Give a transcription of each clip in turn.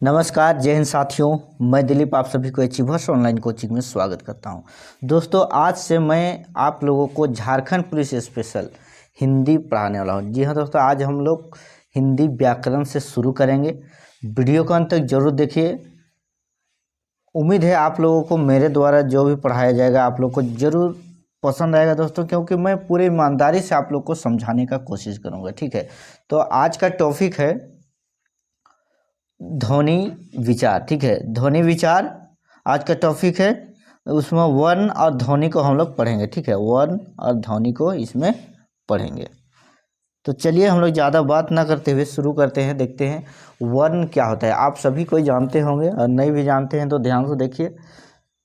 नमस्कार, जय हिंद साथियों। मैं दिलीप आप सभी को अचीवर्स ऑनलाइन कोचिंग में स्वागत करता हूं। दोस्तों, आज से मैं आप लोगों को झारखंड पुलिस स्पेशल हिंदी पढ़ाने वाला हूं। जी हाँ दोस्तों, आज हम लोग हिंदी व्याकरण से शुरू करेंगे। वीडियो को अंत तक जरूर देखिए। उम्मीद है आप लोगों को मेरे द्वारा जो भी पढ़ाया जाएगा आप लोग को ज़रूर पसंद आएगा दोस्तों, क्योंकि मैं पूरी ईमानदारी से आप लोग को समझाने का कोशिश करूँगा। ठीक है, तो आज का टॉपिक है ध्वनि विचार। ठीक है, ध्वनि विचार आज का टॉपिक है। उसमें वर्ण और ध्वनि को हम लोग पढ़ेंगे। ठीक है, वर्ण और ध्वनि को इसमें पढ़ेंगे। तो चलिए हम लोग ज़्यादा बात ना करते हुए शुरू करते हैं। देखते हैं वर्ण क्या होता है। आप सभी कोई जानते होंगे और नहीं भी जानते हैं तो ध्यान से देखिए।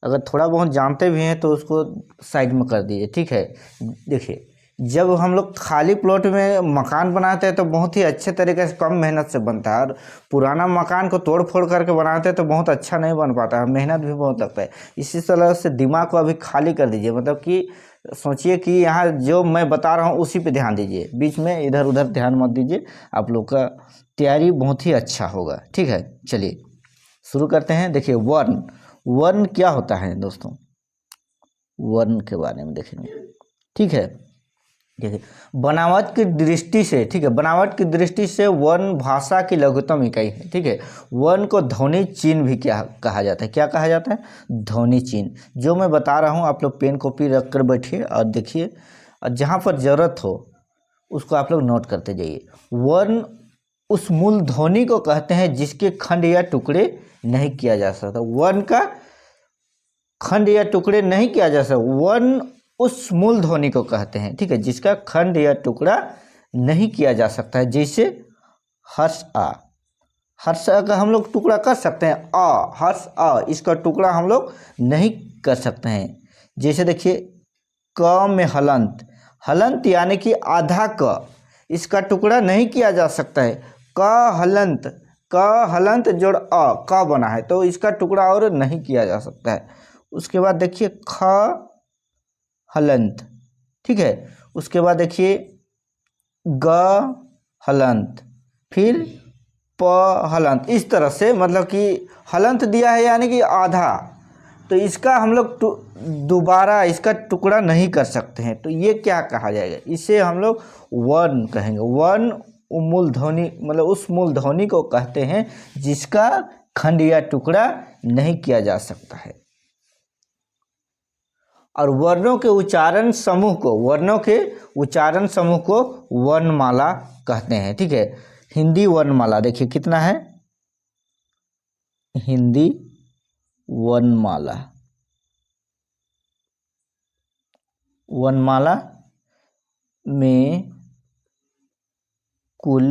अगर थोड़ा बहुत जानते भी हैं तो उसको साइड में कर दीजिए। ठीक है, देखिए, जब हम लोग खाली प्लॉट में मकान बनाते हैं तो बहुत ही अच्छे तरीके से कम मेहनत से बनता है, और पुराना मकान को तोड़ फोड़ करके बनाते हैं तो बहुत अच्छा नहीं बन पाता है, मेहनत भी बहुत लगता है। इसी तरह से दिमाग को अभी खाली कर दीजिए, मतलब कि सोचिए कि यहाँ जो मैं बता रहा हूँ उसी पे ध्यान दीजिए, बीच में इधर उधर ध्यान मत दीजिए। आप लोग का तैयारी बहुत ही अच्छा होगा। ठीक है, चलिए शुरू करते हैं। देखिए वर्ण, वर्ण क्या होता है दोस्तों, वर्ण के बारे में देखेंगे। ठीक है, देखिए बनावट की दृष्टि से, ठीक है, बनावट की दृष्टि से वर्ण भाषा की लघुत्तम इकाई है। ठीक है, वर्ण को ध्वनि चिन्ह भी क्या कहा जाता है, क्या कहा जाता है, ध्वनि चिन्ह। जो मैं बता रहा हूँ आप लोग पेन कॉपी रख कर बैठिए और देखिए, और जहाँ पर ज़रूरत हो उसको आप लोग नोट करते जाइए। वर्ण उस मूल ध्वनि को कहते हैं जिसके खंड या टुकड़े नहीं किया जा सकता। वर्ण का खंड या टुकड़े नहीं किया जा सकता, वर्ण उस मूल ध्वनि को कहते हैं। ठीक है, जिसका खंड या टुकड़ा नहीं किया जा सकता है। जैसे हर्ष आ, हर्ष आ का हम लोग टुकड़ा कर सकते हैं, आ, हर्ष आ, इसका टुकड़ा हम लोग नहीं कर सकते हैं। जैसे देखिए क में हलंत, हलंत यानी कि आधा क, इसका टुकड़ा नहीं किया जा सकता है। क हलंत, क हलंत जोड़ अ, क बना है तो इसका टुकड़ा और नहीं किया जा सकता है। उसके बाद देखिए ख हलंत, ठीक है, उसके बाद देखिए ग हलंत, फिर प हलंत। इस तरह से मतलब कि हलंत दिया है यानी कि आधा, तो इसका हम लोग दोबारा इसका टुकड़ा नहीं कर सकते हैं। तो ये क्या कहा जाएगा, इसे हम लोग वर्ण कहेंगे। वर्ण मूल ध्वनि, मतलब उस मूल ध्वनि को कहते हैं जिसका खंड या टुकड़ा नहीं किया जा सकता है। और वर्णों के उच्चारण समूह को, वर्णों के उच्चारण समूह को वर्णमाला कहते हैं। ठीक है, हिंदी वर्णमाला देखिए कितना है, हिंदी वर्णमाला, वर्णमाला में कुल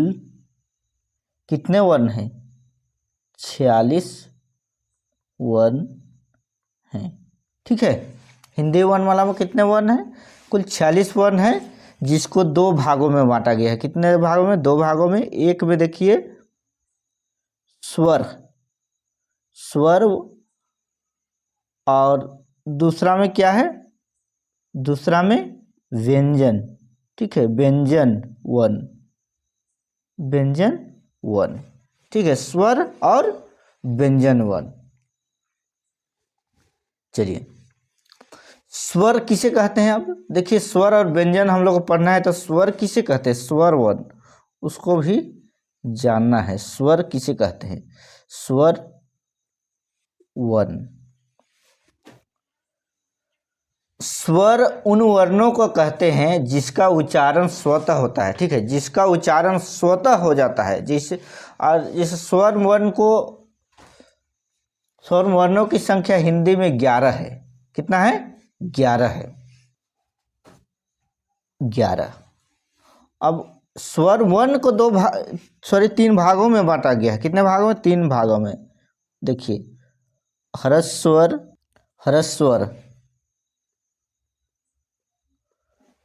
कितने वर्ण हैं, 46 वर्ण हैं। ठीक है, हिंदी वर्णमाला में कितने वर्ण हैं, कुल 46 वर्ण हैं, जिसको दो भागों में बांटा गया है। कितने भागों में, दो भागों में। एक में देखिए स्वर, स्वर, और दूसरा में क्या है, दूसरा में व्यंजन। ठीक है, व्यंजन वर्ण, व्यंजन वर्ण। ठीक है, स्वर और व्यंजन वर्ण। चलिए स्वर किसे कहते हैं, अब देखिए स्वर और व्यंजन हम लोग को पढ़ना है, तो स्वर किसे कहते हैं, स्वर वर्ण, उसको भी जानना है। स्वर किसे कहते हैं, स्वर वर्ण। स्वर उन वर्णों को कहते हैं जिसका उच्चारण स्वतः होता है। ठीक है, जिसका उच्चारण स्वतः हो जाता है। जैसे और जैसे स्वर वर्ण को, स्वर वर्णों की संख्या हिंदी में 11 है। कितना है, 11 है, 11। अब स्वर वर्ण को तीन भागों में बांटा गया है। कितने भागों में, 3 भागों में। देखिए ह्रस्वर, ह्रस्वर,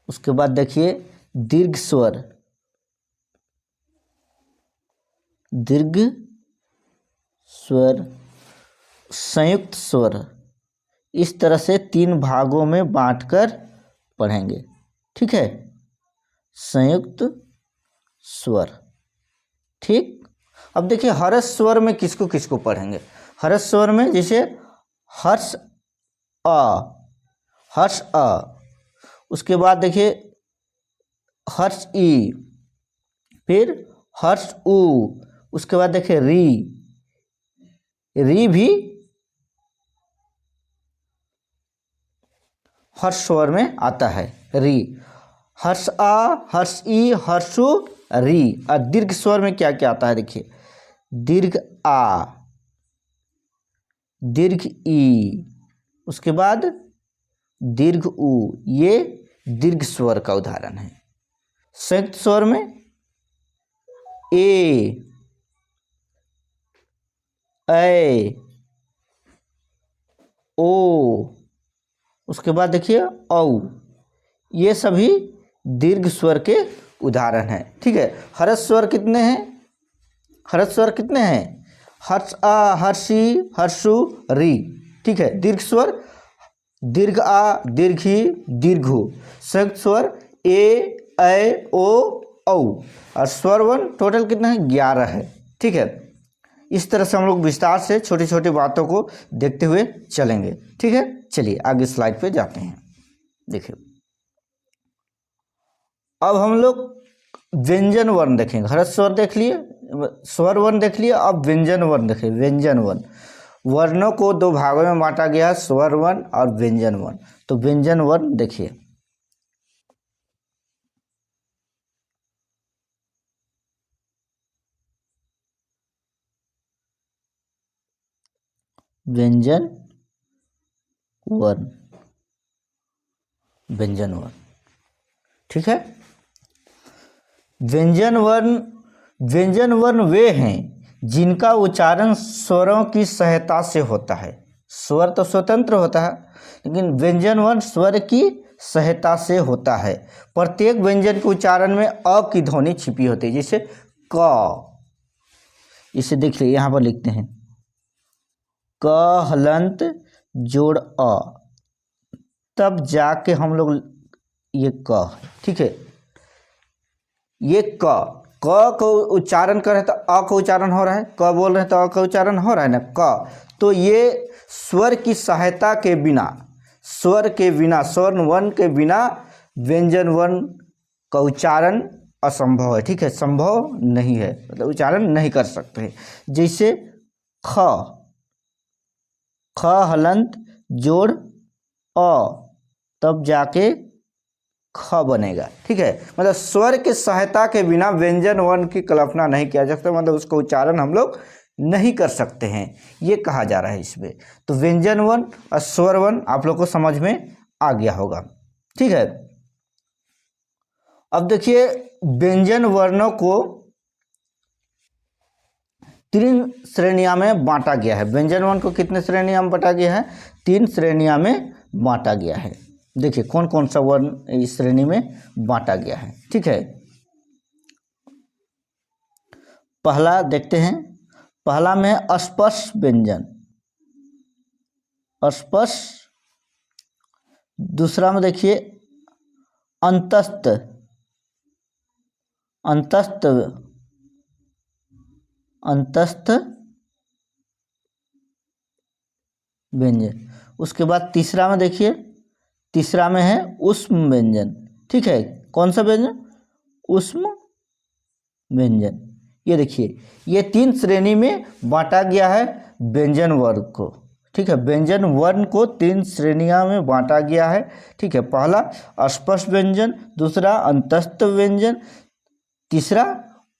उसके बाद देखिए दीर्घ स्वर, दीर्घ स्वर, संयुक्त स्वर। इस तरह से 3 भागों में बांटकर पढ़ेंगे। ठीक है, संयुक्त स्वर। ठीक, अब देखिए हर्ष स्वर में किसको किसको पढ़ेंगे। हर्ष स्वर में जैसे हर्ष अ, हर्ष अ, उसके बाद देखिए हर्ष ई, फिर हर्ष उ, उसके बाद देखिए री, री भी हर्ष स्वर में आता है, री। हर्ष आ, हर्ष ई, हर्षु, री। और दीर्घ स्वर में क्या क्या आता है देखिए, दीर्घ आ, दीर्घ ई, उसके बाद दीर्घ उ, ये दीर्घ स्वर का उदाहरण है। संयुक्त स्वर में ए, ऐ, ओ, उसके बाद देखिए औ, ये सभी दीर्घ स्वर के उदाहरण हैं। ठीक है, हर्ष स्वर कितने हैं, हर्ष स्वर कितने हैं, हर्ष आ, हर्षी, हर्षु, री। ठीक है, दीर्घ स्वर दीर्घ आ, दीर्घी, दीर्घु। संयुक्त स्वर ए, ऐ, ओ, औ। और स्वर वन टोटल कितना है, 11 है। ठीक है, इस तरह से हम लोग विस्तार से छोटी छोटी बातों को देखते हुए चलेंगे। ठीक है, चलिए आगे स्लाइड पे जाते हैं। देखिए अब हम लोग व्यंजन वर्ण देखेंगे। हर्ष स्वर देख लिए, स्वर वर्ण देख लिए, अब व्यंजन वर्ण देखिए। व्यंजन वर्ण, वर्णों को दो भागों में बांटा गया है, स्वर वर्ण और व्यंजन वर्ण। तो व्यंजन वर्ण देखिए, व्यंजन वर्ण, व्यंजन वर्ण। ठीक है, व्यंजन वर्ण, व्यंजन वर्ण वे हैं जिनका उच्चारण स्वरों की सहायता से होता है। स्वर तो स्वतंत्र होता है, लेकिन व्यंजन वर्ण स्वर की सहायता से होता है। प्रत्येक व्यंजन के उच्चारण में अ की ध्वनि छिपी होती है। जैसे क, इसे देखिए यहाँ पर लिखते हैं क हलंत जोड़ अ, तब जाके हम लोग ये क। ठीक है, ये क को उच्चारण कर रहे हैं तो अ का उच्चारण हो रहा है, क बोल रहे हैं तो अ का उच्चारण हो रहा है ना, क। तो ये स्वर की सहायता के बिना, स्वर के बिना, स्वर वर्ण के बिना व्यंजन वर्ण का उच्चारण असंभव है। ठीक है, संभव नहीं है, मतलब उच्चारण नहीं कर सकते हैं। जैसे ख, ख हलंत जोड़ अ, तब जाके ख बनेगा। ठीक है, मतलब स्वर की सहायता के बिना व्यंजन वर्ण की कल्पना नहीं किया जा सकता, मतलब उसका उच्चारण हम लोग नहीं कर सकते हैं, ये कहा जा रहा है इसमें। तो व्यंजन वर्ण और स्वर वर्ण आप लोग को समझ में आ गया होगा। ठीक है, अब देखिए व्यंजन वर्णों को 3 श्रेणियां में बांटा गया है। व्यंजन वर्ण को कितने श्रेणियां में बांटा गया है, 3 श्रेणियां में बांटा गया है। देखिए कौन कौन सा वर्ण इस श्रेणी में बांटा गया है। ठीक है, पहला देखते हैं, पहला में अस्पर्श व्यंजन, अस्पर्श। दूसरा में देखिए अंतस्थ, अंतस्थ, अंतस्थ व्यंजन। उसके बाद तीसरा में देखिए, तीसरा में है ऊष्म व्यंजन। ठीक है, कौन सा व्यंजन, ऊष्म व्यंजन। ये देखिए ये 3 श्रेणी में बांटा गया है व्यंजन वर्ण को। ठीक है, व्यंजन वर्ण को 3 श्रेणियां में बांटा गया है। ठीक है, पहला अस्पर्श व्यंजन, दूसरा अंतस्थ व्यंजन, तीसरा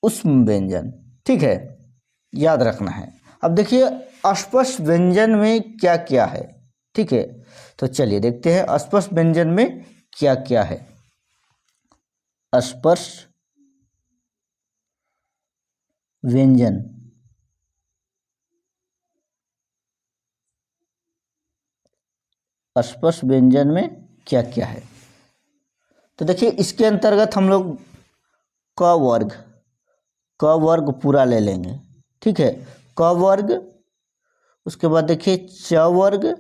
ऊष्म व्यंजन। ठीक है, याद रखना है। अब देखिए अस्पर्श व्यंजन में क्या क्या है। ठीक है, तो चलिए देखते हैं अस्पर्श व्यंजन में क्या क्या है। अस्पर्श व्यंजन, अस्पर्श व्यंजन में क्या क्या है, तो देखिए इसके अंतर्गत हम लोग क वर्ग, क वर्ग पूरा ले लेंगे। ठीक है, क वर्ग, उसके बाद देखिए च वर्ग,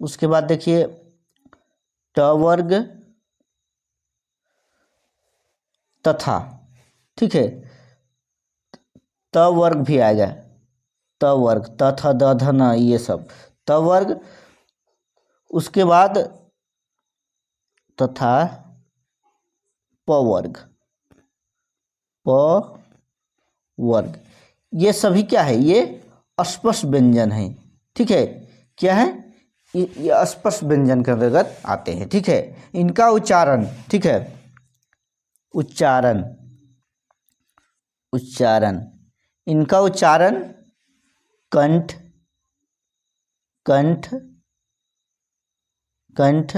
उसके बाद देखिए ट वर्ग, तथा, ठीक है, त वर्ग भी आएगा, त वर्ग, त थ द ध न, ये सब त वर्ग। उसके बाद तथा प वर्ग, प वर्ग, ये सभी क्या है, ये अस्पर्श व्यंजन है, ठीक है। क्या है ये अस्पर्श व्यंजन के अंतर्गत आते हैं, ठीक है। इनका उच्चारण, ठीक है, उच्चारण, उच्चारण, इनका उच्चारण कंठ, कंठ, कंठ,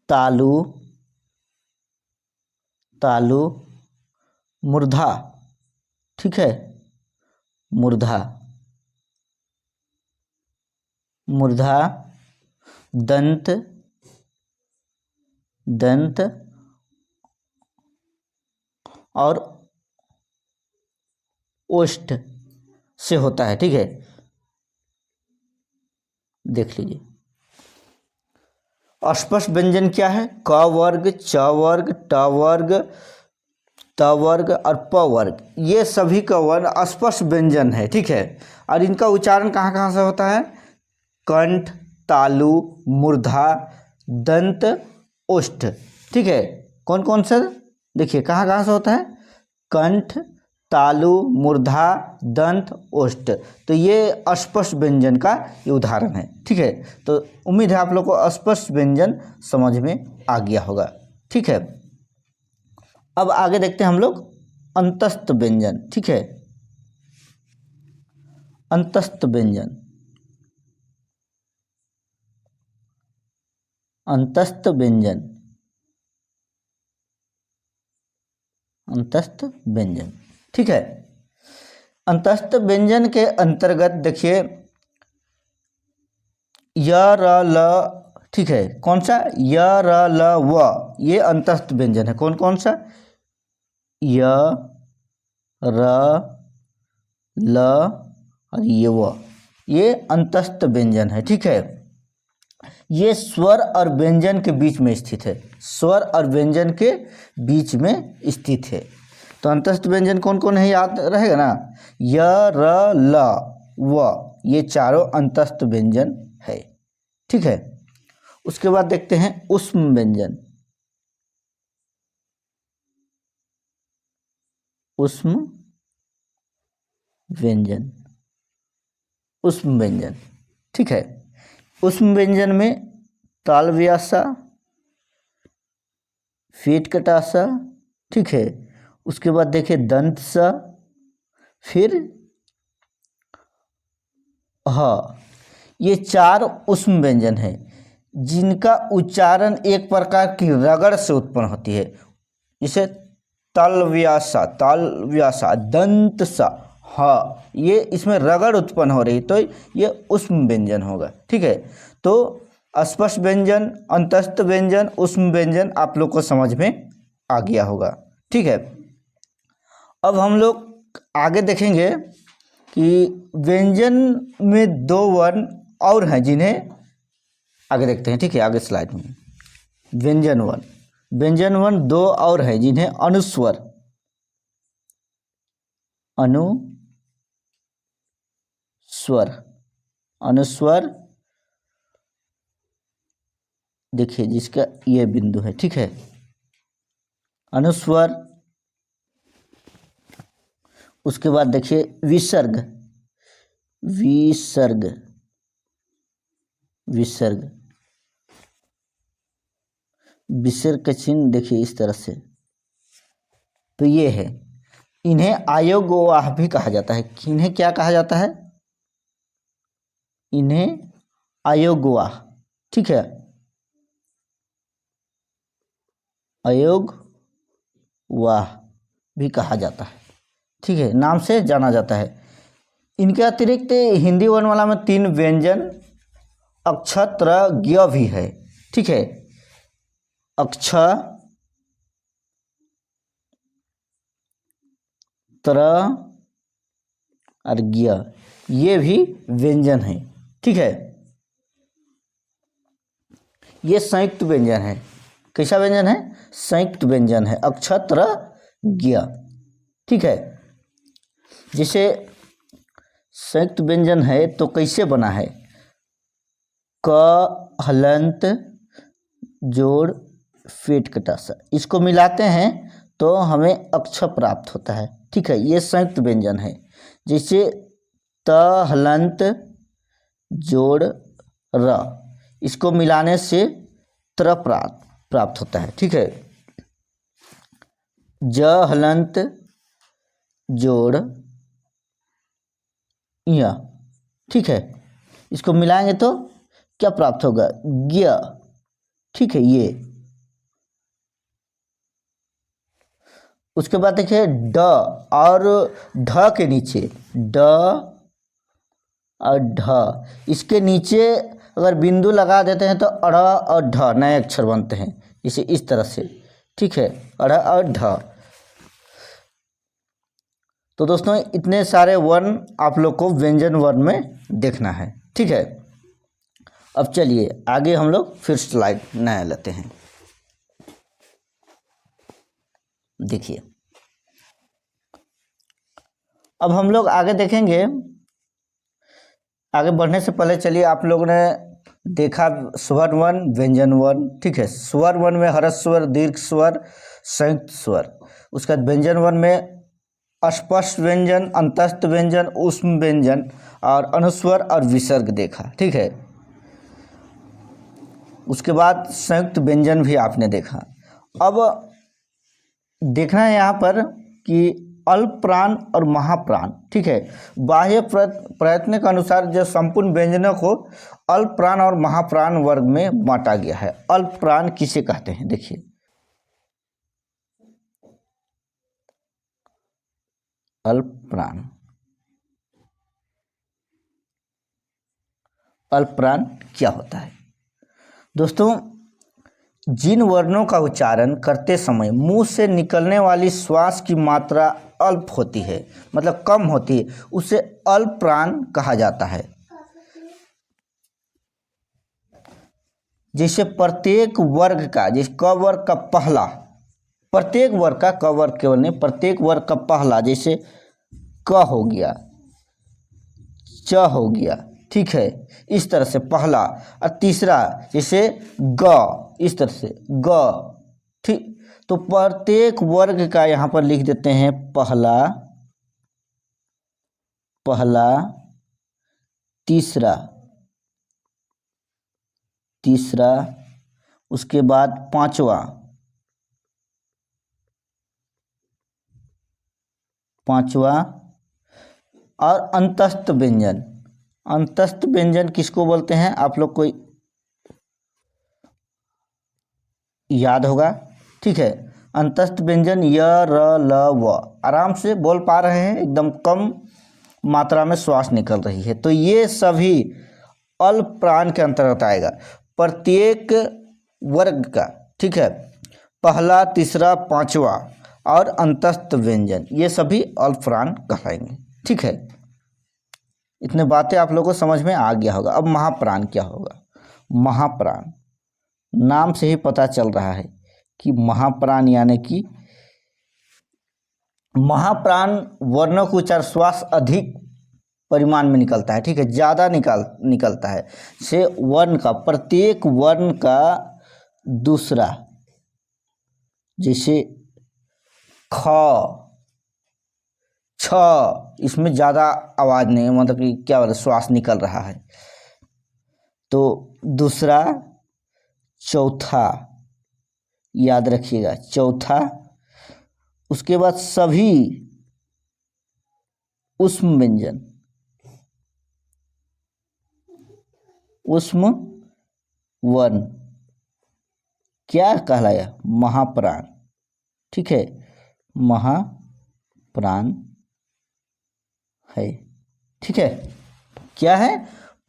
तालु, तालु, मूर्धा, ठीक है, मूर्धा, मूर्धा, दंत, दंत और ओष्ठ से होता है, ठीक है। देख लीजिए अस्पर्श व्यंजन क्या है, क वर्ग, च वर्ग, ट वर्ग, त वर्ग और प वर्ग, ये सभी का वर्ण अस्पर्श व्यंजन है, ठीक है। और इनका उच्चारण कहाँ कहाँ से होता है, कंठ, तालु, मूर्धा, दंत, ओष्ठ, ठीक है। कौन कौन से, देखिए कहाँ कहाँ से होता है, कंठ, तालु, मूर्धा, दंत, ओष्ठ, तो ये अस्पर्श व्यंजन का ये उदाहरण है, ठीक है। तो उम्मीद है आप लोग को अस्पर्श व्यंजन समझ में आ गया होगा, ठीक है। अब आगे देखते हैं हम लोग अंतस्थ व्यंजन, ठीक है। अंतस्थ व्यंजन, अंतस्थ व्यंजन, अंतस्थ व्यंजन, ठीक है। अंतस्थ व्यंजन के अंतर्गत देखिए य र ल, ठीक है, कौन सा, य र ल व, ये अंतस्थ व्यंजन है। कौन कौन सा, य र ल और ये व, ये अंतस्थ व्यंजन है, ठीक है। ये स्वर और व्यंजन के बीच में स्थित है, स्वर और व्यंजन के बीच में स्थित है। तो अंतस्थ व्यंजन कौन कौन है, याद रहेगा ना, य र ल व, ये चारों अंतस्थ व्यंजन है, ठीक है। उसके बाद देखते हैं ऊष्म व्यंजन, ऊष्म व्यंजन, ऊष्म व्यंजन, ठीक है। ऊष्म व्यंजन में ताल व्यासा, फेट कटासा, ठीक है। उसके बाद देखिए दंत सा, फिर हाँ, ये चार ऊष्म व्यंजन है जिनका उच्चारण एक प्रकार की रगड़ से उत्पन्न होती है, जैसे तलव्यासा, तालव्यासा, दंत सा, हाँ, ये इसमें रगड़ उत्पन्न हो रही, तो ये ऊष्म व्यंजन होगा, ठीक है। तो अस्पर्श व्यंजन, अंतस्थ व्यंजन, ऊष्म व्यंजन आप लोग को समझ में आ गया होगा, ठीक है। अब हम लोग आगे देखेंगे कि व्यंजन में दो वर्ण और हैं जिन्हें आगे देखते हैं, ठीक है, आगे स्लाइड में व्यंजन वर्ण, व्यंजन वर्ण दो और हैं जिन्हें अनुस्वर, अनुस्वर, अनुस्वर, देखिए जिसका ये बिंदु है, ठीक है, अनुस्वर। उसके बाद देखिए विसर्ग, विसर्ग, विसर्ग, विसर्ग का चिन्ह देखिए इस तरह से, तो ये है। इन्हें अयोग्यवाह भी कहा जाता है। इन्हें क्या कहा जाता है, इन्हें अयोग्यवाह, ठीक है, अयोग्यवाह भी कहा जाता है, ठीक है, नाम से जाना जाता है। इनके अतिरिक्त हिंदी वर्णमाला में 3 व्यंजन अक्ष, त्र, ज्ञ भी है, ठीक है। अक्ष, त्र और ज्ञ, ये भी व्यंजन है, ठीक है। ये संयुक्त व्यंजन है, कैसा व्यंजन है? संयुक्त व्यंजन है, अक्षत्र ज्ञ, ठीक है। जैसे संयुक्त व्यंजन है तो कैसे बना है? क हलंत जोड़ फेट कटासा, इसको मिलाते हैं तो हमें अक्षर प्राप्त होता है, ठीक है। ये संयुक्त व्यंजन है। जैसे त हलंत जोड़ र, इसको मिलाने से त्र प्राप्त होता है, ठीक है। ज हलंत जोड़ य, ठीक है। इसको मिलाएंगे तो क्या प्राप्त होगा? ज्ञ, ठीक है। ये उसके बाद देखिए ड और ढ के नीचे, ड और ढ, इसके नीचे अगर बिंदु लगा देते हैं तो अड़ और ढ नए अक्षर बनते हैं, इसे इस तरह से, ठीक है, अड़ और ढ। तो दोस्तों इतने सारे वर्ण आप लोग को व्यंजन वर्ण में देखना है, ठीक है। अब चलिए आगे हम लोग फिर स्लाइड नया लेते हैं। देखिए अब हम लोग आगे देखेंगे। आगे बढ़ने से पहले चलिए, आप लोगों ने देखा स्वर वर्ण व्यंजन वर्ण, ठीक है। स्वर वर्ण में हर्ष स्वर, दीर्घ स्वर, संयुक्त स्वर। उसके बाद व्यंजन वर्ण में अस्पष्ट व्यंजन, अंतस्थ व्यंजन, ऊष्म व्यंजन और अनुस्वर और विसर्ग देखा, ठीक है। उसके बाद संयुक्त व्यंजन भी आपने देखा। अब देखना है यहाँ पर कि अल्प प्राण और महाप्राण, ठीक है। बाह्य प्रयत्न के अनुसार जो संपूर्ण व्यंजनों को अल्प प्राण और महाप्राण वर्ग में बांटा गया है। अल्प प्राण किसे कहते हैं? देखिए अल्प प्राण, अल्प प्राण क्या होता है? दोस्तों जिन वर्णों का उच्चारण करते समय मुंह से निकलने वाली श्वास की मात्रा अल्प होती है, मतलब कम होती है, उसे अल्प प्राण कहा जाता है। जैसे प्रत्येक वर्ग का, जैसे क वर्ग का पहला, प्रत्येक वर्ग का, क वर्ग केवल नहीं, प्रत्येक वर्ग का पहला, जैसे क हो गया, च हो गया, ठीक है, इस तरह से पहला। और तीसरा जैसे ग, इस तरह से ग, ठीक। तो प्रत्येक वर्ग का यहाँ पर लिख देते हैं पहला, पहला, तीसरा, तीसरा, उसके बाद पांचवा, पांचवा, और अंतस्थ व्यंजन। अंतस्थ व्यंजन किसको बोलते हैं? आप लोग को याद होगा, ठीक है। अंतस्थ व्यंजन य, र, ल, व, आराम से बोल पा रहे हैं, एकदम कम मात्रा में श्वास निकल रही है, तो ये सभी अल्प प्राण के अंतर्गत आएगा। प्रत्येक वर्ग का, ठीक है, पहला, तीसरा, पांचवा और अंतस्थ व्यंजन, ये सभी अल्प प्राण कहलाएंगे, ठीक है। इतने बातें आप लोगों को समझ में आ गया होगा। अब महाप्राण क्या होगा? महाप्राण, नाम से ही पता चल रहा है कि महाप्राण यानी कि महाप्राण वर्णों का उच्चारण श्वास अधिक परिमाण में निकलता है, ठीक है, ज़्यादा निकलता है। से वर्ण का, प्रत्येक वर्ण का दूसरा, जैसे ख, छ, इसमें ज़्यादा आवाज़ नहीं, मतलब कि क्या बोले, श्वास निकल रहा है, तो दूसरा, चौथा, याद रखिएगा, चौथा। उसके बाद सभी ऊष्म व्यंजन, ऊष्म वर्ण क्या कहलाया? महाप्राण, ठीक है, महाप्राण है, ठीक है। क्या है?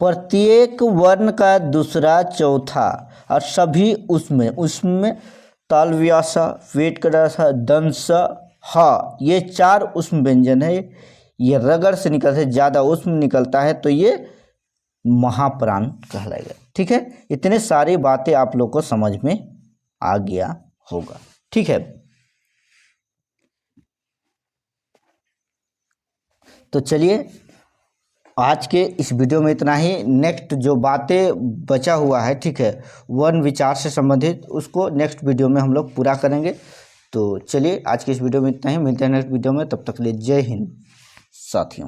प्रत्येक वर्ण का दूसरा, चौथा और सभी उसमें, उसमें तालव्यासा, वेट कटासा, दंस, ह, ये चार ऊष्म व्यंजन है। ये रगड़ से निकलता है, ज़्यादा ऊष्म निकलता है, तो ये महाप्राण कहलाएगा, ठीक है। इतने सारी बातें आप लोग को समझ में आ गया होगा। ठीक है, तो चलिए आज के इस वीडियो में इतना ही। नेक्स्ट जो बातें बचा हुआ है, ठीक है, वन विचार से संबंधित, उसको नेक्स्ट वीडियो में हम लोग पूरा करेंगे। तो चलिए आज के इस वीडियो में इतना ही, मिलते हैं नेक्स्ट वीडियो में, तब तक के लिए जय हिंद साथियों।